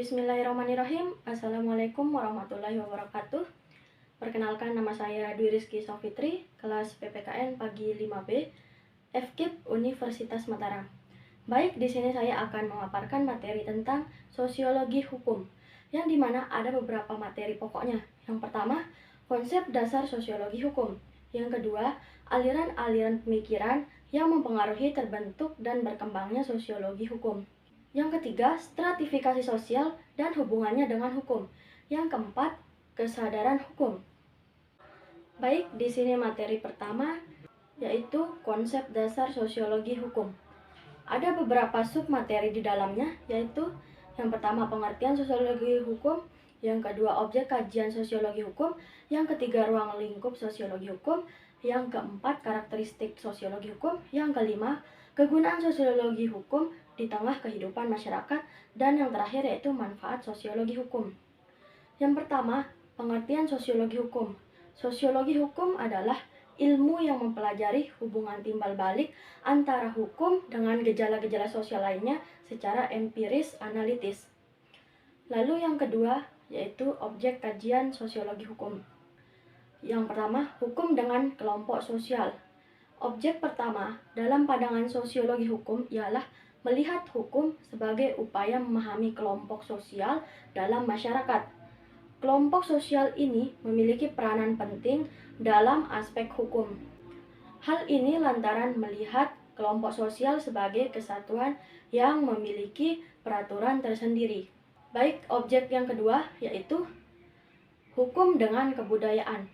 Bismillahirrahmanirrahim. Assalamualaikum warahmatullahi wabarakatuh. Perkenalkan, nama saya Dwi Rizky Sofitri, kelas PPKN Pagi 5B, FKIP Universitas Mataram. Baik, di sini saya akan memaparkan materi tentang sosiologi hukum, yang dimana ada beberapa materi pokoknya. Yang pertama, konsep dasar sosiologi hukum. Yang kedua, aliran-aliran pemikiran yang mempengaruhi terbentuk dan berkembangnya sosiologi hukum. Yang ketiga, stratifikasi sosial dan hubungannya dengan hukum. Yang keempat, kesadaran hukum. Baik, di sini materi pertama yaitu konsep dasar sosiologi hukum. Ada beberapa submateri di dalamnya, yaitu yang pertama pengertian sosiologi hukum, yang kedua objek kajian sosiologi hukum, yang ketiga ruang lingkup sosiologi hukum, yang keempat karakteristik sosiologi hukum, yang kelima kegunaan sosiologi hukum di tengah kehidupan masyarakat, dan yang terakhir yaitu manfaat sosiologi hukum. Yang pertama, pengertian sosiologi hukum. Sosiologi hukum adalah ilmu yang mempelajari hubungan timbal balik antara hukum dengan gejala-gejala sosial lainnya secara empiris analitis. Lalu yang kedua yaitu objek kajian sosiologi hukum. Yang pertama, hukum dengan kelompok sosial. Objek pertama dalam pandangan sosiologi hukum ialah melihat hukum sebagai upaya memahami kelompok sosial dalam masyarakat. Kelompok sosial ini memiliki peranan penting dalam aspek hukum. Hal ini lantaran melihat kelompok sosial sebagai kesatuan yang memiliki peraturan tersendiri. Baik, objek yang kedua yaitu hukum dengan kebudayaan.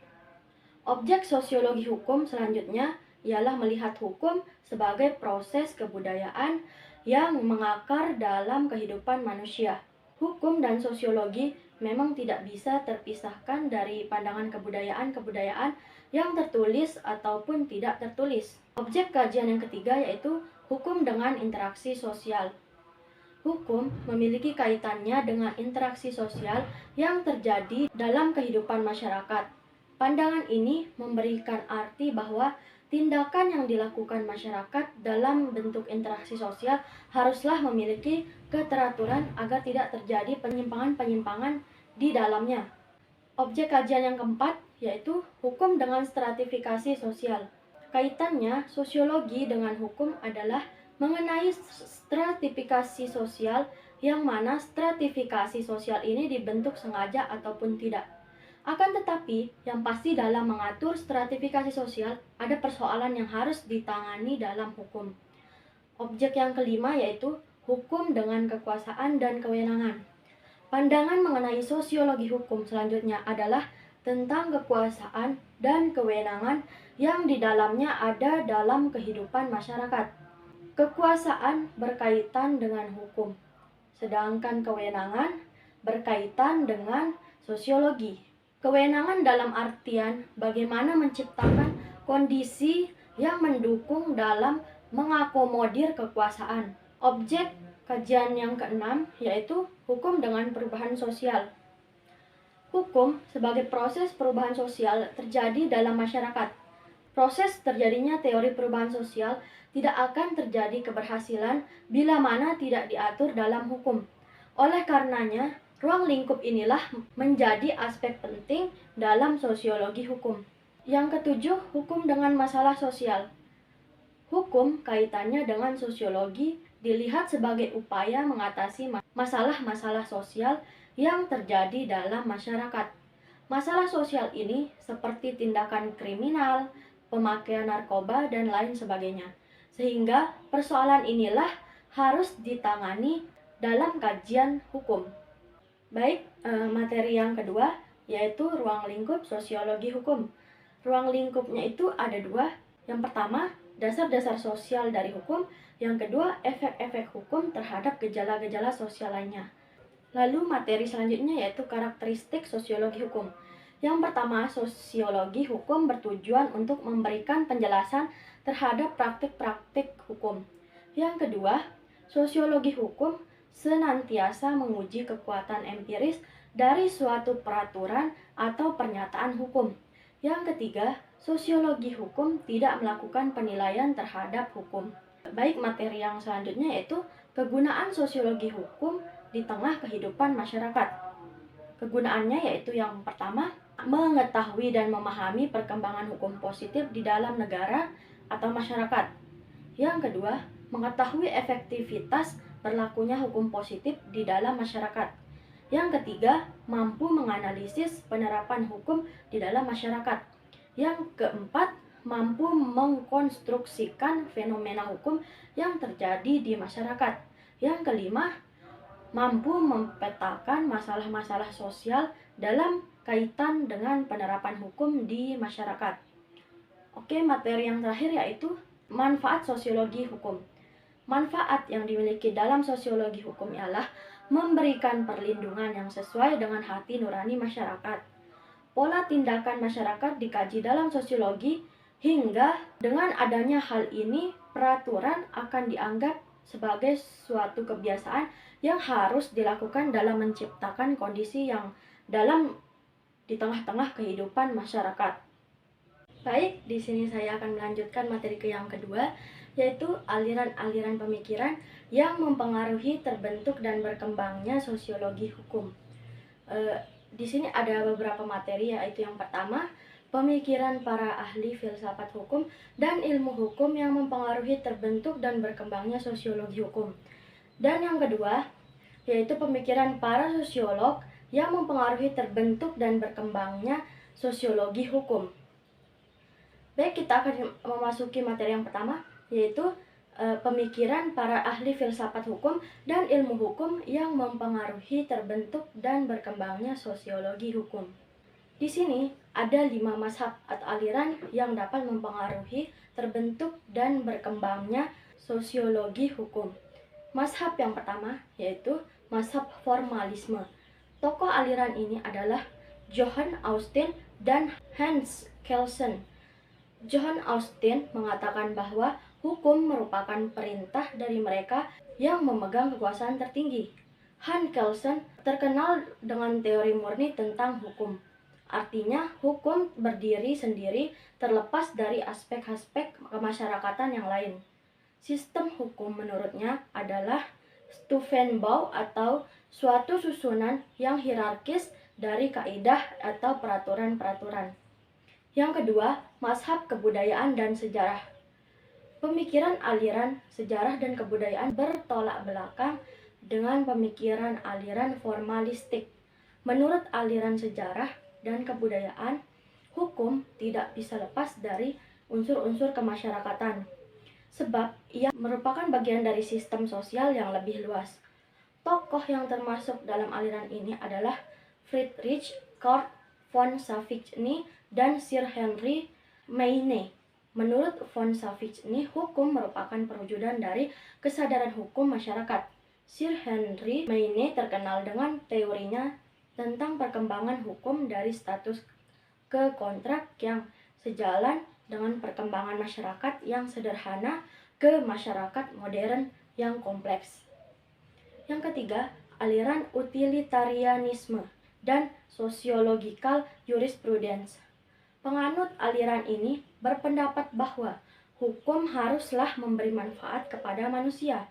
Objek sosiologi hukum selanjutnya ialah melihat hukum sebagai proses kebudayaan yang mengakar dalam kehidupan manusia. Hukum dan sosiologi memang tidak bisa terpisahkan dari pandangan kebudayaan-kebudayaan yang tertulis ataupun tidak tertulis. Objek kajian yang ketiga yaitu hukum dengan interaksi sosial. Hukum memiliki kaitannya dengan interaksi sosial yang terjadi dalam kehidupan masyarakat. Pandangan ini memberikan arti bahwa tindakan yang dilakukan masyarakat dalam bentuk interaksi sosial haruslah memiliki keteraturan agar tidak terjadi penyimpangan-penyimpangan di dalamnya. Objek kajian yang keempat yaitu hukum dengan stratifikasi sosial. Kaitannya sosiologi dengan hukum adalah mengenai stratifikasi sosial, yang mana stratifikasi sosial ini dibentuk sengaja ataupun tidak. Akan tetapi, yang pasti dalam mengatur stratifikasi sosial, ada persoalan yang harus ditangani dalam hukum. Objek yang kelima yaitu hukum dengan kekuasaan dan kewenangan. Pandangan mengenai sosiologi hukum selanjutnya adalah tentang kekuasaan dan kewenangan yang di dalamnya ada dalam kehidupan masyarakat. Kekuasaan berkaitan dengan hukum, sedangkan kewenangan berkaitan dengan sosiologi. Kewenangan dalam artian bagaimana menciptakan kondisi yang mendukung dalam mengakomodir kekuasaan. Objek kajian yang keenam yaitu hukum dengan perubahan sosial. Hukum sebagai proses perubahan sosial terjadi dalam masyarakat. Proses terjadinya teori perubahan sosial tidak akan terjadi keberhasilan bila mana tidak diatur dalam hukum. Oleh karenanya, ruang lingkup inilah menjadi aspek penting dalam sosiologi hukum. Yang ketujuh, hukum dengan masalah sosial. Hukum kaitannya dengan sosiologi dilihat sebagai upaya mengatasi masalah-masalah sosial yang terjadi dalam masyarakat. Masalah sosial ini seperti tindakan kriminal, pemakaian narkoba, dan lain sebagainya. Sehingga persoalan inilah harus ditangani dalam kajian hukum. Baik, materi yang kedua yaitu ruang lingkup sosiologi hukum. Ruang lingkupnya itu ada dua. Yang pertama, dasar-dasar sosial dari hukum. Yang kedua, efek-efek hukum terhadap gejala-gejala sosial lainnya. Lalu materi selanjutnya yaitu karakteristik sosiologi hukum. Yang pertama, sosiologi hukum bertujuan untuk memberikan penjelasan terhadap praktik-praktik hukum. Yang kedua, sosiologi hukum senantiasa menguji kekuatan empiris dari suatu peraturan atau pernyataan hukum. Yang ketiga, sosiologi hukum tidak melakukan penilaian terhadap hukum. Baik, materi yang selanjutnya yaitu kegunaan sosiologi hukum di tengah kehidupan masyarakat. Kegunaannya yaitu yang pertama, mengetahui dan memahami perkembangan hukum positif di dalam negara atau masyarakat. Yang kedua, mengetahui efektivitas berlakunya hukum positif di dalam masyarakat. Yang ketiga, mampu menganalisis penerapan hukum di dalam masyarakat. Yang keempat, mampu mengkonstruksikan fenomena hukum yang terjadi di masyarakat. Yang kelima, mampu mempetakan masalah-masalah sosial dalam kaitan dengan penerapan hukum di masyarakat. Oke, materi yang terakhir yaitu manfaat sosiologi hukum. Manfaat yang dimiliki dalam sosiologi hukum ialah memberikan perlindungan yang sesuai dengan hati nurani masyarakat. Pola tindakan masyarakat dikaji dalam sosiologi hingga dengan adanya hal ini peraturan akan dianggap sebagai suatu kebiasaan yang harus dilakukan dalam menciptakan kondisi yang dalam di tengah-tengah kehidupan masyarakat. Baik, di sini saya akan melanjutkan materi yang kedua, yaitu aliran-aliran pemikiran yang mempengaruhi terbentuk dan berkembangnya sosiologi hukum. Di sini ada beberapa materi, yaitu yang pertama, pemikiran para ahli filsafat hukum dan ilmu hukum yang mempengaruhi terbentuk dan berkembangnya sosiologi hukum. Dan yang kedua, yaitu pemikiran para sosiolog yang mempengaruhi terbentuk dan berkembangnya sosiologi hukum. Baik, kita akan memasuki materi yang pertama, yaitu pemikiran para ahli filsafat hukum dan ilmu hukum yang mempengaruhi terbentuk dan berkembangnya sosiologi hukum. Di sini ada 5 mazhab atau aliran yang dapat mempengaruhi terbentuk dan berkembangnya sosiologi hukum. Mazhab yang pertama yaitu mazhab formalisme. Tokoh aliran ini adalah Johann Austin dan Hans Kelsen. Johann Austin mengatakan bahwa hukum merupakan perintah dari mereka yang memegang kekuasaan tertinggi. Hans Kelsen terkenal dengan teori murni tentang hukum. Artinya, hukum berdiri sendiri terlepas dari aspek-aspek kemasyarakatan yang lain. Sistem hukum menurutnya adalah Stufenbau atau suatu susunan yang hierarkis dari kaidah atau peraturan-peraturan. Yang kedua, mazhab kebudayaan dan sejarah. Pemikiran aliran sejarah dan kebudayaan bertolak belakang dengan pemikiran aliran formalistik. Menurut aliran sejarah dan kebudayaan, hukum tidak bisa lepas dari unsur-unsur kemasyarakatan, sebab ia merupakan bagian dari sistem sosial yang lebih luas. Tokoh yang termasuk dalam aliran ini adalah Friedrich Karl von Savigny dan Sir Henry Maine. Menurut von Savigny, hukum merupakan perwujudan dari kesadaran hukum masyarakat. Sir Henry Maine terkenal dengan teorinya tentang perkembangan hukum dari status ke kontrak yang sejalan dengan perkembangan masyarakat yang sederhana ke masyarakat modern yang kompleks. Yang ketiga, aliran utilitarianisme dan sociological jurisprudence. Penganut aliran ini berpendapat bahwa hukum haruslah memberi manfaat kepada manusia.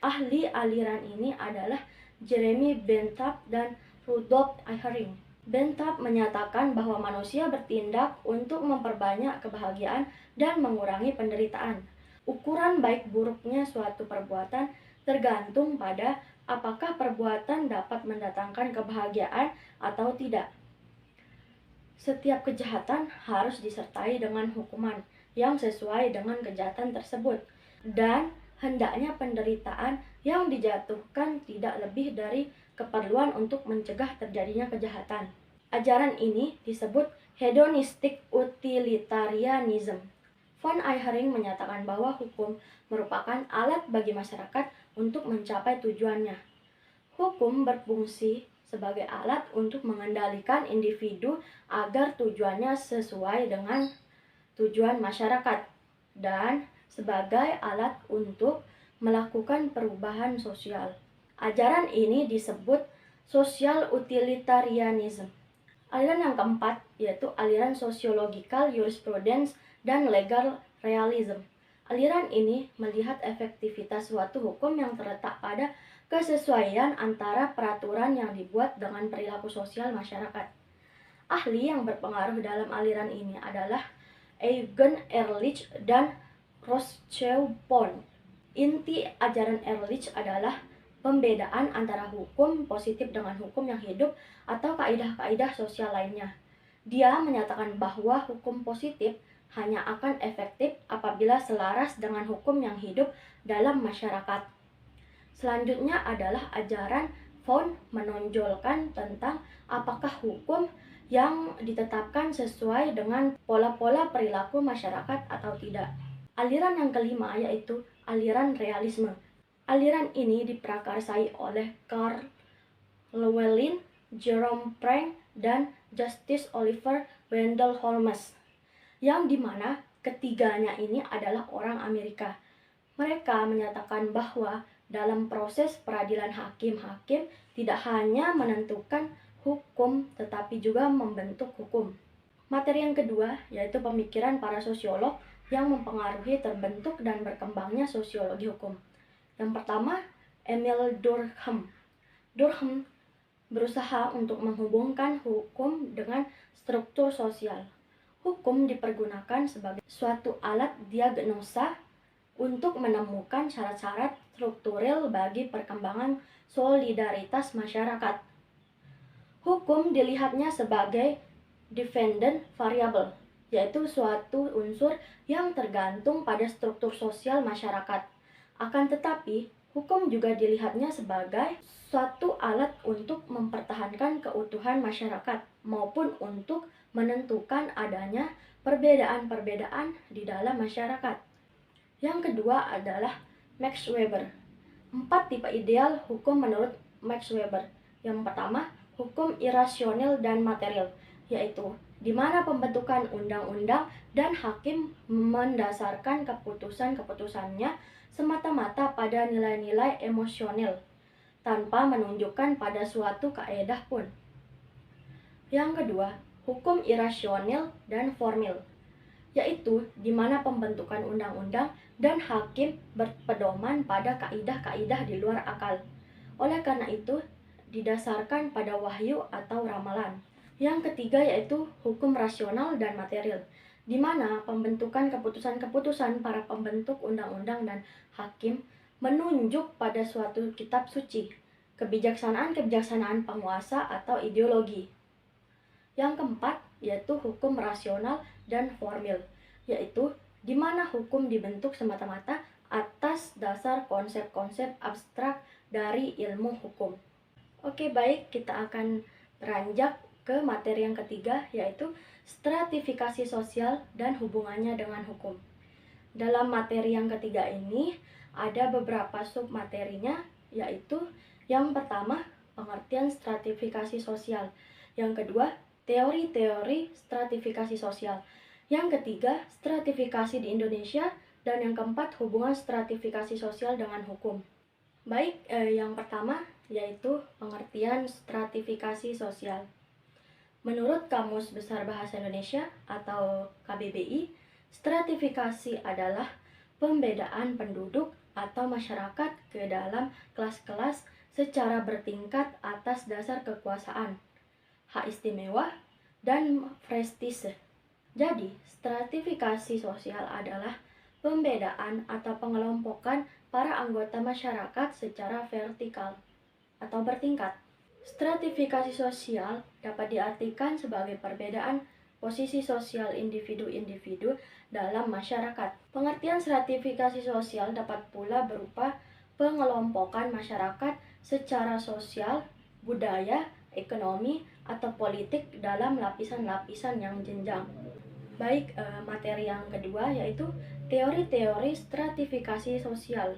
Ahli aliran ini adalah Jeremy Bentham dan Rudolf Ihring. Bentham menyatakan bahwa manusia bertindak untuk memperbanyak kebahagiaan dan mengurangi penderitaan. Ukuran baik buruknya suatu perbuatan tergantung pada apakah perbuatan dapat mendatangkan kebahagiaan atau tidak. Setiap kejahatan harus disertai dengan hukuman yang sesuai dengan kejahatan tersebut, dan hendaknya penderitaan yang dijatuhkan tidak lebih dari keperluan untuk mencegah terjadinya kejahatan. Ajaran ini disebut hedonistic utilitarianism. Von Ihring menyatakan bahwa hukum merupakan alat bagi masyarakat untuk mencapai tujuannya. Hukum berfungsi sebagai alat untuk mengendalikan individu agar tujuannya sesuai dengan tujuan masyarakat, dan sebagai alat untuk melakukan perubahan sosial. Ajaran ini disebut social utilitarianism. Aliran yang keempat yaitu aliran sociological jurisprudence dan legal realism. Aliran ini melihat efektivitas suatu hukum yang terletak pada kesesuaian antara peraturan yang dibuat dengan perilaku sosial masyarakat. Ahli yang berpengaruh dalam aliran ini adalah Eugen Ehrlich dan Rothschild Pond. Inti ajaran Ehrlich adalah pembedaan antara hukum positif dengan hukum yang hidup atau kaidah-kaidah sosial lainnya. Dia menyatakan bahwa hukum positif hanya akan efektif apabila selaras dengan hukum yang hidup dalam masyarakat. Selanjutnya adalah ajaran Pond menonjolkan tentang apakah hukum yang ditetapkan sesuai dengan pola-pola perilaku masyarakat atau tidak. Aliran yang kelima yaitu aliran realisme. Aliran ini diprakarsai oleh Karl Llewellyn, Jerome Frank, dan Justice Oliver Wendell Holmes, yang dimana ketiganya ini adalah orang Amerika. Mereka menyatakan bahwa dalam proses peradilan hakim tidak hanya menentukan hukum tetapi juga membentuk hukum. Materi yang kedua yaitu pemikiran para sosiolog yang mempengaruhi terbentuk dan berkembangnya sosiologi hukum. Yang pertama, Emil Durkheim. Durkheim berusaha untuk menghubungkan hukum dengan struktur sosial. Hukum dipergunakan sebagai suatu alat diagnosa untuk menemukan syarat-syarat struktural bagi perkembangan solidaritas masyarakat. Hukum dilihatnya sebagai dependent variable, yaitu suatu unsur yang tergantung pada struktur sosial masyarakat. Akan tetapi, hukum juga dilihatnya sebagai suatu alat untuk mempertahankan keutuhan masyarakat maupun untuk menentukan adanya perbedaan-perbedaan di dalam masyarakat. Yang kedua adalah Max Weber. 4 tipe ideal hukum menurut Max Weber. Yang pertama, hukum irasional dan material, yaitu di mana pembentukan undang-undang dan hakim mendasarkan keputusan-keputusannya semata-mata pada nilai-nilai emosional, tanpa menunjukkan pada suatu kaedah pun. Yang kedua, hukum irasional dan formil, yaitu di mana pembentukan undang-undang dan hakim berpedoman pada kaidah-kaidah di luar akal. Oleh karena itu, didasarkan pada wahyu atau ramalan. Yang ketiga yaitu hukum rasional dan material, di mana pembentukan keputusan-keputusan para pembentuk undang-undang dan hakim menunjuk pada suatu kitab suci, kebijaksanaan-kebijaksanaan penguasa atau ideologi. Yang keempat yaitu hukum rasional dan formil, yaitu di mana hukum dibentuk semata-mata atas dasar konsep-konsep abstrak dari ilmu hukum. Oke, baik, kita akan beranjak ke materi yang ketiga, yaitu stratifikasi sosial dan hubungannya dengan hukum. Dalam materi yang ketiga ini, ada beberapa submaterinya, yaitu yang pertama, pengertian stratifikasi sosial. Yang kedua, teori-teori stratifikasi sosial. Yang ketiga, stratifikasi di Indonesia. Dan yang keempat, hubungan stratifikasi sosial dengan hukum. Baik, yang pertama yaitu pengertian stratifikasi sosial. Menurut Kamus Besar Bahasa Indonesia atau KBBI, stratifikasi adalah pembedaan penduduk atau masyarakat ke dalam kelas-kelas secara bertingkat atas dasar kekuasaan, hak istimewa, dan prestise. Jadi, stratifikasi sosial adalah pembedaan atau pengelompokan para anggota masyarakat secara vertikal atau bertingkat. Stratifikasi sosial dapat diartikan sebagai perbedaan posisi sosial individu-individu dalam masyarakat. Pengertian stratifikasi sosial dapat pula berupa pengelompokan masyarakat secara sosial, budaya, ekonomi, atau politik dalam lapisan-lapisan yang jenjang. Baik, materi yang kedua yaitu teori-teori stratifikasi sosial.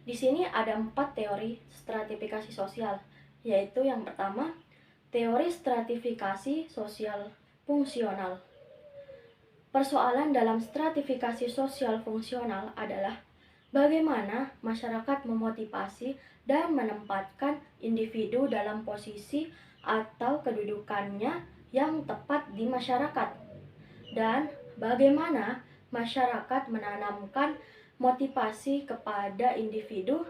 Di sini ada 4 teori stratifikasi sosial, yaitu yang pertama, teori stratifikasi sosial fungsional. Persoalan dalam stratifikasi sosial fungsional adalah bagaimana masyarakat memotivasi dan menempatkan individu dalam posisi atau kedudukannya yang tepat di masyarakat, dan bagaimana masyarakat menanamkan motivasi kepada individu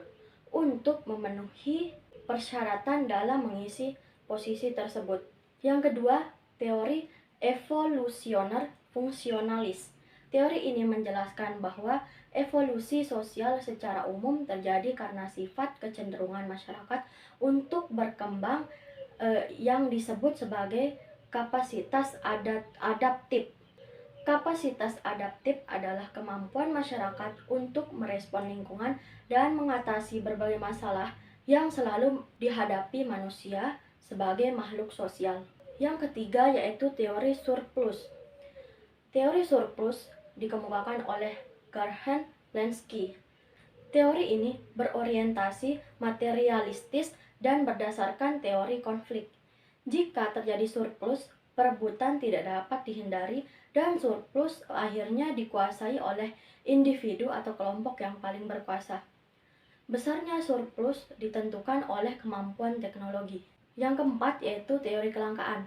untuk memenuhi persyaratan dalam mengisi posisi tersebut. Yang kedua, teori evolusioner fungsionalis. Teori ini menjelaskan bahwa evolusi sosial secara umum terjadi karena sifat kecenderungan masyarakat untuk berkembang yang disebut sebagai kapasitas adaptif. Kapasitas adaptif adalah kemampuan masyarakat untuk merespon lingkungan dan mengatasi berbagai masalah yang selalu dihadapi manusia sebagai makhluk sosial. Yang ketiga yaitu teori surplus. Teori surplus dikemukakan oleh Gerhard Lansky. Teori ini berorientasi materialistis dan berdasarkan teori konflik. Jika terjadi surplus, perebutan tidak dapat dihindari dan surplus akhirnya dikuasai oleh individu atau kelompok yang paling berkuasa. Besarnya surplus ditentukan oleh kemampuan teknologi. Yang keempat yaitu teori kelangkaan.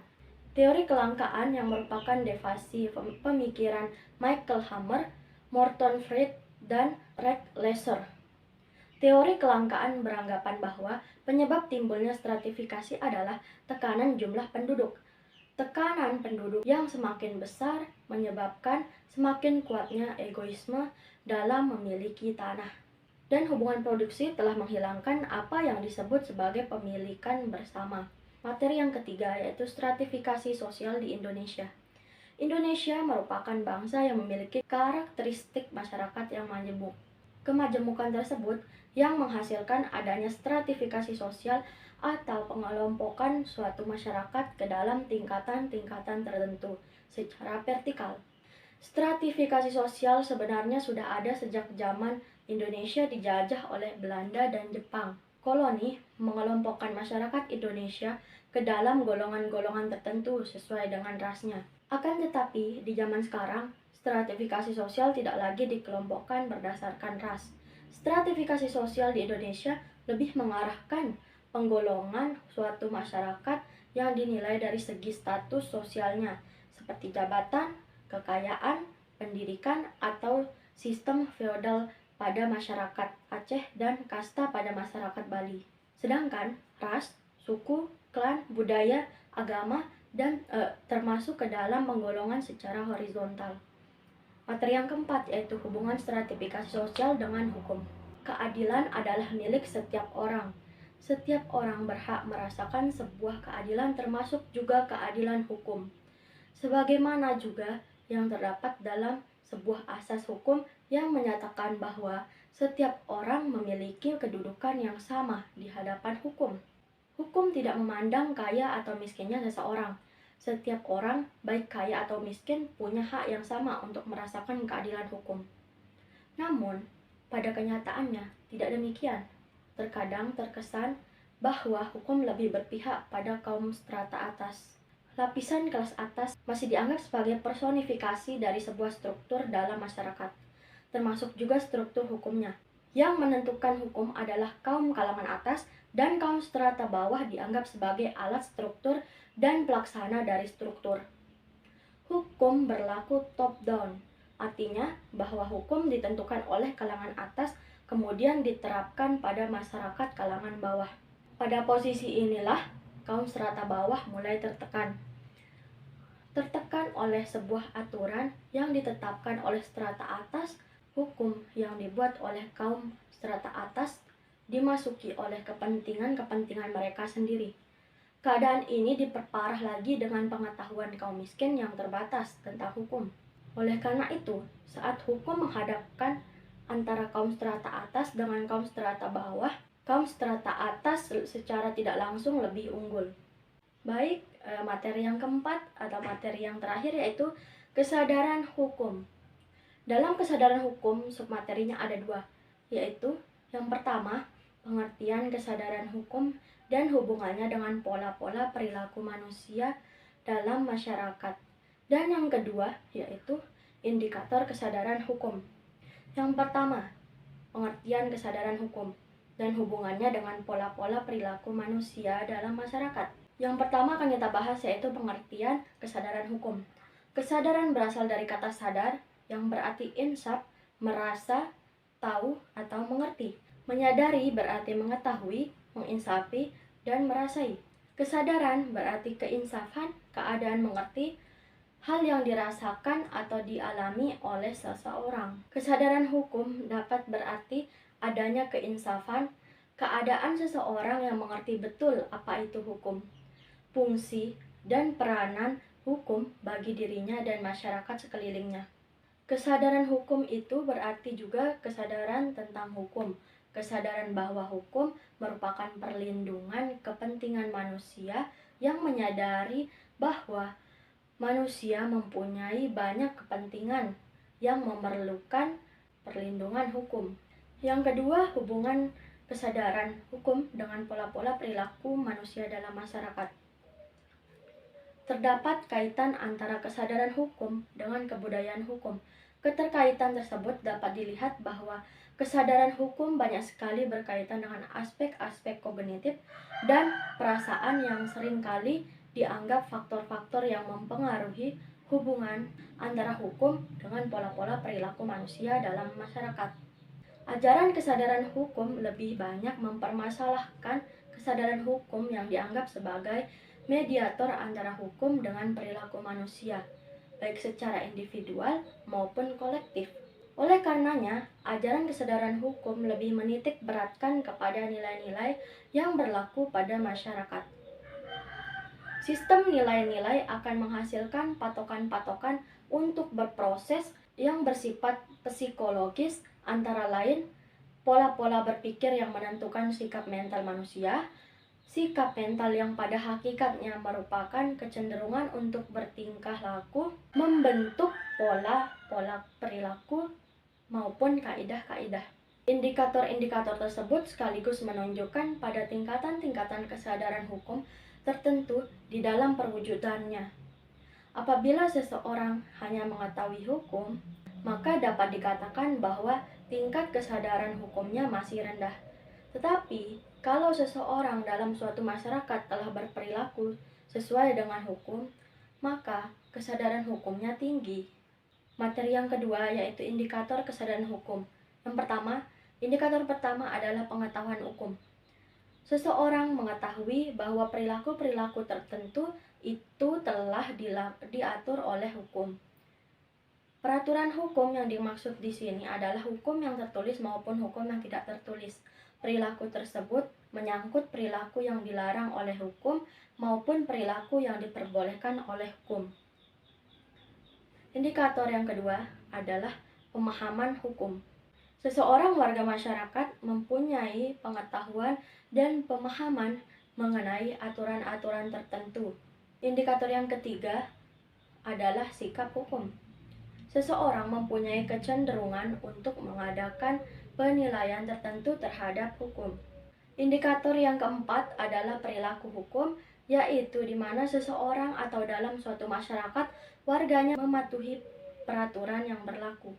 Teori kelangkaan yang merupakan derivasi pemikiran Michael Hammer, Morton Fried, dan Rex Lesser. Teori kelangkaan beranggapan bahwa penyebab timbulnya stratifikasi adalah tekanan jumlah penduduk. Tekanan penduduk yang semakin besar menyebabkan semakin kuatnya egoisme dalam memiliki tanah. Dan hubungan produksi telah menghilangkan apa yang disebut sebagai pemilikan bersama. Materi yang ketiga yaitu stratifikasi sosial di Indonesia. Indonesia merupakan bangsa yang memiliki karakteristik masyarakat yang majemuk. Kemajemukan tersebut yang menghasilkan adanya stratifikasi sosial atau pengelompokan suatu masyarakat ke dalam tingkatan-tingkatan tertentu secara vertikal. Stratifikasi sosial sebenarnya sudah ada sejak zaman Indonesia dijajah oleh Belanda dan Jepang. Koloni mengelompokkan masyarakat Indonesia ke dalam golongan-golongan tertentu sesuai dengan rasnya. Akan tetapi, di zaman sekarang, stratifikasi sosial tidak lagi dikelompokkan berdasarkan ras. Stratifikasi sosial di Indonesia lebih mengarahkan penggolongan suatu masyarakat yang dinilai dari segi status sosialnya, seperti jabatan, kekayaan, pendidikan, atau sistem feodal pada masyarakat Aceh dan kasta pada masyarakat Bali. Sedangkan ras, suku, klan, budaya, agama, dan termasuk ke dalam penggolongan secara horizontal. Materi yang keempat yaitu hubungan stratifikasi sosial dengan hukum. Keadilan adalah milik setiap orang. Setiap orang berhak merasakan sebuah keadilan termasuk juga keadilan hukum. Sebagaimana juga yang terdapat dalam sebuah asas hukum yang menyatakan bahwa setiap orang memiliki kedudukan yang sama di hadapan hukum. Hukum tidak memandang kaya atau miskinnya seseorang. Setiap orang, baik kaya atau miskin, punya hak yang sama untuk merasakan keadilan hukum. Namun, pada kenyataannya tidak demikian. Terkadang terkesan bahwa hukum lebih berpihak pada kaum strata atas. Lapisan kelas atas masih dianggap sebagai personifikasi dari sebuah struktur dalam masyarakat, termasuk juga struktur hukumnya. Yang menentukan hukum adalah kaum kalangan atas dan kaum strata bawah dianggap sebagai alat struktur dan pelaksana dari struktur. Hukum berlaku top down, artinya bahwa hukum ditentukan oleh kalangan atas kemudian diterapkan pada masyarakat kalangan bawah. Pada posisi inilah kaum strata bawah mulai tertekan oleh sebuah aturan yang ditetapkan oleh strata atas. Hukum yang dibuat oleh kaum strata atas dimasuki oleh kepentingan-kepentingan mereka sendiri. Keadaan ini diperparah lagi dengan pengetahuan kaum miskin yang terbatas tentang hukum. Oleh karena itu, saat hukum menghadapkan antara kaum strata atas dengan kaum strata bawah, kaum strata atas secara tidak langsung lebih unggul. Baik, materi yang keempat atau materi yang terakhir yaitu kesadaran hukum. Dalam kesadaran hukum, submaterinya ada dua, yaitu yang pertama, pengertian kesadaran hukum dan hubungannya dengan pola-pola perilaku manusia dalam masyarakat. Dan yang kedua, yaitu indikator kesadaran hukum. Yang pertama, pengertian kesadaran hukum dan hubungannya dengan pola-pola perilaku manusia dalam masyarakat. Yang pertama akan kita bahas yaitu pengertian kesadaran hukum. Kesadaran berasal dari kata sadar yang berarti insaf, merasa, tahu, atau mengerti. Menyadari berarti mengetahui, menginsafi, dan merasai. Kesadaran berarti keinsafan, keadaan mengerti, hal yang dirasakan atau dialami oleh seseorang. Kesadaran hukum dapat berarti adanya keinsafan, keadaan seseorang yang mengerti betul apa itu hukum, fungsi, dan peranan hukum bagi dirinya dan masyarakat sekelilingnya. Kesadaran hukum itu berarti juga kesadaran tentang hukum, kesadaran bahwa hukum merupakan perlindungan kepentingan manusia yang menyadari bahwa manusia mempunyai banyak kepentingan yang memerlukan perlindungan hukum. Yang kedua, hubungan kesadaran hukum dengan pola-pola perilaku manusia dalam masyarakat. Terdapat kaitan antara kesadaran hukum dengan kebudayaan hukum. Keterkaitan tersebut dapat dilihat bahwa kesadaran hukum banyak sekali berkaitan dengan aspek-aspek kognitif dan perasaan yang seringkali dianggap faktor-faktor yang mempengaruhi hubungan antara hukum dengan pola-pola perilaku manusia dalam masyarakat. Ajaran kesadaran hukum lebih banyak mempermasalahkan kesadaran hukum yang dianggap sebagai mediator antara hukum dengan perilaku manusia, baik secara individual maupun kolektif. Oleh karenanya, ajaran kesadaran hukum lebih menitik beratkan kepada nilai-nilai yang berlaku pada masyarakat. Sistem nilai-nilai akan menghasilkan patokan-patokan untuk berproses yang bersifat psikologis, antara lain pola-pola berpikir yang menentukan sikap mental manusia. Sikap mental yang pada hakikatnya merupakan kecenderungan untuk bertingkah laku, membentuk pola-pola perilaku maupun kaidah-kaidah. Indikator-indikator tersebut sekaligus menunjukkan pada tingkatan-tingkatan kesadaran hukum tertentu di dalam perwujudannya. Apabila seseorang hanya mengetahui hukum, maka dapat dikatakan bahwa tingkat kesadaran hukumnya masih rendah. Tetapi, kalau seseorang dalam suatu masyarakat telah berperilaku sesuai dengan hukum, maka kesadaran hukumnya tinggi. Materi yang kedua yaitu indikator kesadaran hukum. Yang pertama, indikator pertama adalah pengetahuan hukum. Seseorang mengetahui bahwa perilaku-perilaku tertentu itu telah diatur oleh hukum. Peraturan hukum yang dimaksud di sini adalah hukum yang tertulis maupun hukum yang tidak tertulis. Perilaku tersebut menyangkut perilaku yang dilarang oleh hukum maupun perilaku yang diperbolehkan oleh hukum. Indikator yang kedua adalah pemahaman hukum. Seseorang warga masyarakat mempunyai pengetahuan dan pemahaman mengenai aturan-aturan tertentu. Indikator yang ketiga adalah sikap hukum. Seseorang mempunyai kecenderungan untuk mengadakan penilaian tertentu terhadap hukum. Indikator yang keempat adalah perilaku hukum, yaitu di mana seseorang atau dalam suatu masyarakat warganya mematuhi peraturan yang berlaku.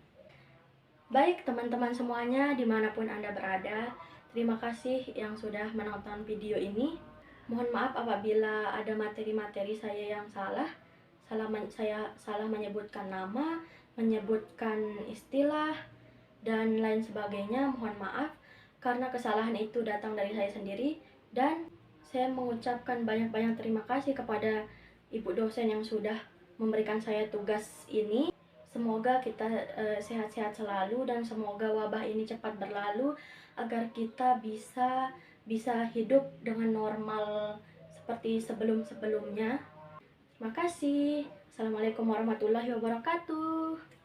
Baik teman-teman semuanya dimanapun Anda berada, terima kasih yang sudah menonton video ini. Mohon maaf apabila ada materi-materi saya yang saya salah menyebutkan nama, menyebutkan istilah, dan lain sebagainya. Mohon maaf, karena kesalahan itu datang dari saya sendiri, dan saya mengucapkan banyak-banyak terima kasih kepada ibu dosen yang sudah memberikan saya tugas ini. Semoga kita sehat-sehat selalu dan semoga wabah ini cepat berlalu agar kita bisa hidup dengan normal seperti sebelum-sebelumnya. Terima kasih. Assalamualaikum warahmatullahi wabarakatuh.